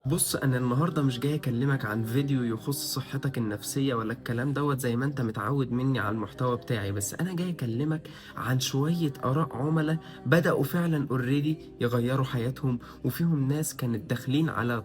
بص، انا النهارده مش جاي اكلمك عن فيديو يخص صحتك النفسيه ولا الكلام دوت زي ما انت متعود مني على المحتوى بتاعي. بس انا جاي اكلمك عن شويه اراء عملاء بداوا فعلا اوريدي يغيروا حياتهم، وفيهم ناس كانت داخلين على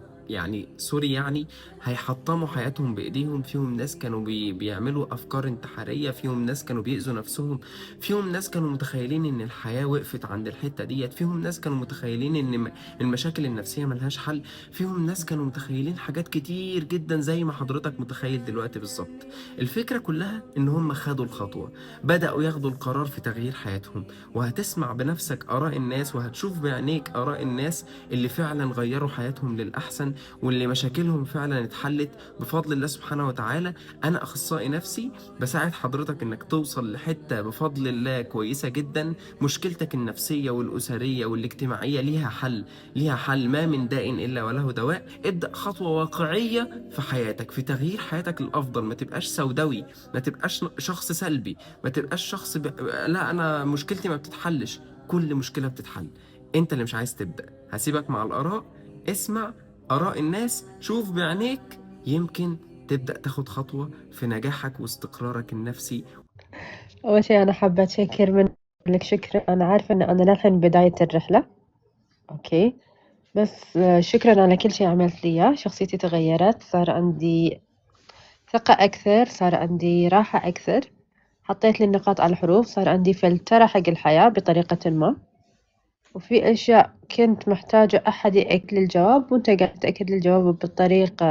سوري هيحطموا حياتهم بايديهم. فيهم ناس كانوا بيعملوا افكار انتحاريه، فيهم ناس كانوا بيأذوا نفسهم، فيهم ناس كانوا متخيلين ان الحياه وقفت عند الحته ديت، فيهم ناس كانوا متخيلين ان المشاكل النفسيه ملهاش حل، فيهم ناس كانوا متخيلين حاجات كتير جدا زي ما حضرتك متخيل دلوقتي بالظبط. الفكرة كلها ان هم خدوا الخطوة، بدأوا ياخدوا القرار في تغيير حياتهم. وهتسمع بنفسك آراء الناس وهتشوف بعينيك آراء الناس اللي فعلا غيروا حياتهم للأحسن، واللي مشاكلهم فعلا اتحلت بفضل الله سبحانه وتعالى. أنا أخصائي نفسي بساعد حضرتك إنك توصل لحتة بفضل الله كويسة جدا. مشكلتك النفسية والأسرية والاجتماعية ليها حل، ليها حل. ما من داء إلا وله دواء. ابدأ خطوة واقعية في حياتك، في تغيير حياتك للأفضل. ما تبقاش سوداوي، ما تبقاش شخص سلبي، ما تبقاش لا أنا مشكلتي ما بتتحلش. كل مشكلة بتتحل. أنت اللي مش عايز تبدأ. هسيبك مع الآراء، اسمع آراء الناس، شوف بعينيك، يمكن تبدأ تاخد خطوة في نجاحك واستقرارك النفسي. أول شيء أنا حابة أتشكر منك، شكرا. أنا عارفة إن أنا للحين بداية الرحلة، أوكي، بس شكرا على كل شيء عملت لي إياه. شخصيتي تغيرت، صار عندي ثقة أكثر، صار عندي راحة أكثر، حطيت لي النقاط على الحروف، صار عندي فلترة حق الحياة بطريقة ما. وفي أشياء كنت محتاجة أحد يأكد لي الجواب، وأنت قاعد تأكد لي الجواب بطريقة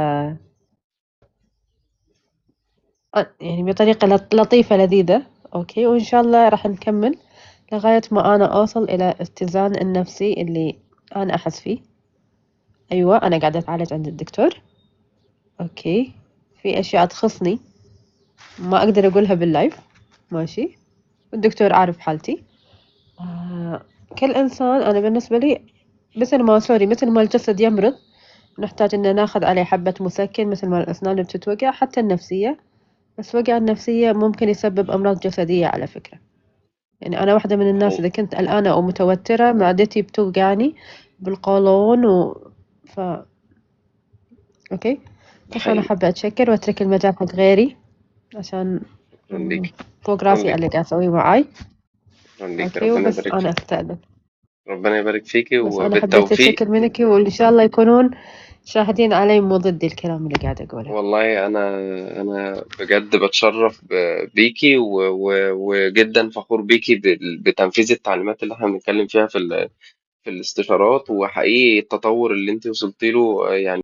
يعني بطريقة لطيفة لذيذة، أوكي. وإن شاء الله راح نكمل لغاية ما أنا أوصل إلى اتزان النفسي اللي أنا أحس فيه. أيوة، أنا قاعدة أتعالج عند الدكتور، أوكي. في أشياء تخصني ما أقدر أقولها باللايف، ماشي، والدكتور عارف حالتي. كل إنسان، أنا بالنسبة لي مثل ما الجسد يمرض نحتاج إن ناخذ عليه حبة مسكن، مثل ما الأسنان بتتوجع، حتى النفسية. بس وجع النفسية ممكن يسبب أمراض جسدية على فكرة. يعني أنا واحدة من الناس حقيقي. إذا كنت قلقانة أو متوترة معدتي بتوجعني بالقولون ف أوكي. ده بس أنا حقيقي. حابة أتشكر وأترك المجال حق غيري عشان شكرا ليك. فوق شكرا راسي ليك. اللي قاعد أسويه معاي. شكرا ليك، أوكي، ربنا وبس يبارك أنا فيك. أستأذن. ربنا يبارك فيكي بس أنا حبيت وبالتوفيق. أتشكر منك، وإن شاء الله يكونون شاهدين علي مو ضدي الكلام اللي قاعد أقوله. والله انا بجد بتشرف بيكي وجدا فخور بيكي بتنفيذ التعليمات اللي احنا بنتكلم فيها في الاستشارات، وحقيقي التطور اللي انت وصلتي له يعني